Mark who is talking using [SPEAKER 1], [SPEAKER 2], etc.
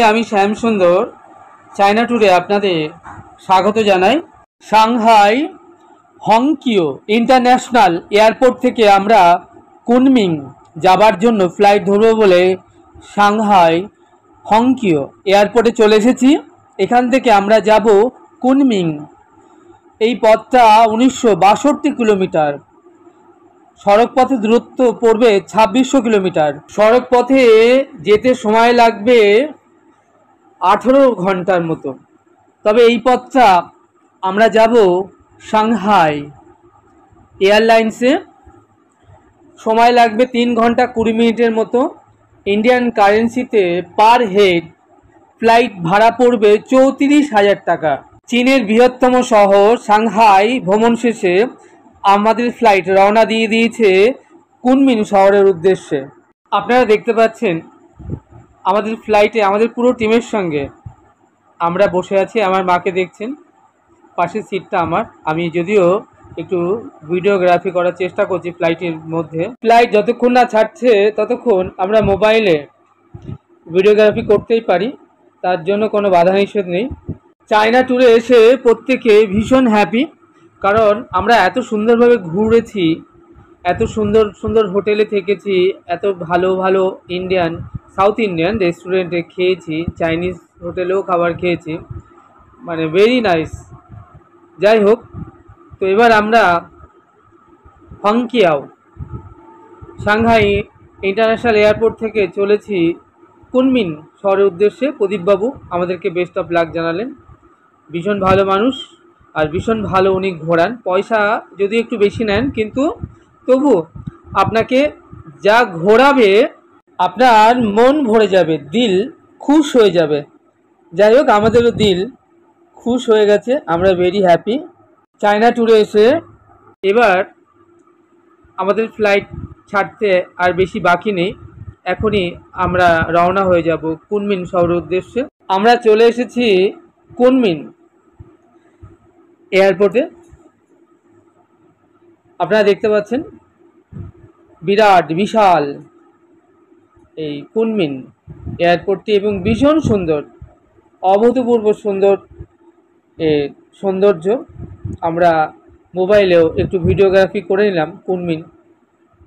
[SPEAKER 1] আমি শ্যাম সুন্দর চায়না ট্যুরে আপনাদের স্বাগত জানাই। সাংহাই হংকিও ইন্টারন্যাশনাল এয়ারপোর্ট থেকে আমরা কুনমিং যাবার জন্য ফ্লাইট ধরবো বলে সাংহাই হংকিও এয়ারপোর্টে চলে এসেছি। এখান থেকে আমরা যাব কুনমিং। এই পথটা 1962 কিলোমিটার। সড়ক পথে দূরত্ব পড়বে 2600 কিলোমিটার। সড়ক পথে যেতে সময় লাগবে 18 ঘন্টার মতো। তবে এই পথটা আমরা যাব সাংহাই এয়ারলাইন্সে। সময় লাগবে 3 ঘন্টা 20 মিনিটের মতো। ইন্ডিয়ান কারেন্সিতে পার হেড ফ্লাইট ভাড়া পড়বে 34,000 টাকা। চীনের বৃহত্তম শহর সাংহাই ভ্রমণ শেষে আমাদের ফ্লাইট রওনা দিয়ে দিয়েছে কুনমিং শহরের উদ্দেশ্যে। আপনারা দেখতে পাচ্ছেন আমাদের ফ্লাইটে আমাদের পুরো টিমের সঙ্গে আমরা বসে আছি। আমার মাকে দেখছেন, পাশের সিটটা আমার। আমি যদিও একটু ভিডিওগ্রাফি করার চেষ্টা করছি ফ্লাইটের মধ্যে। ফ্লাইট যতক্ষণ না ছাড়ছে ততক্ষণ আমরা মোবাইলে ভিডিওগ্রাফি করতেই পারি, তার জন্য কোনো বাধা নিষেধ নেই। চায়না ট্যুরে এসে প্রত্যেকে ভীষণ হ্যাপি, কারণ আমরা এত সুন্দরভাবে ঘুরেছি, এত সুন্দর সুন্দর হোটেলে থেকেছি, এত ভালো ভালো ইন্ডিয়ান সাউথ ইন্ডিয়ান রেস্টুরেন্টে খেয়েছি, চাইনিজ হোটেলেও খাবার খেয়েছি, মানে ভেরি নাইস। যাই হোক, তো এবার আমরা হংকিয়াও সাংহাই ইন্টারন্যাশনাল এয়ারপোর্ট থেকে চলেছি কুনমিং শহরের উদ্দেশ্যে। প্রদীপবাবু আমাদেরকে বেস্ট অফ লাক জানালেন। ভীষণ ভালো মানুষ আর ভীষণ ভালো উনি ঘোরান। পয়সা যদি একটু বেশি নেন, কিন্তু তবু আপনাকে যা ঘোরাবে আপনার মন ভরে যাবে, দিল খুশ হয়ে যাবে। যাই হোক, আমাদেরও দিল খুশ হয়ে গেছে, আমরা ভেরি হ্যাপি চায়না ট্যুরে এসে। এবার আমাদের ফ্লাইট ছাড়তে আর বেশি বাকি নেই, এখনই আমরা রওনা হয়ে যাব কুনমিং শহরের উদ্দেশ্যে। আমরা চলে এসেছি কুনমিং এয়ারপোর্টে। আপনারা দেখতে পাচ্ছেন বিরাট বিশাল এই কুনমিং এয়ারপোর্টটি, এবং ভীষণ সুন্দর, অভূতপূর্ব সুন্দর সৌন্দর্য। আমরা মোবাইলেও একটু ভিডিওগ্রাফি করে নিলাম কুনমিং।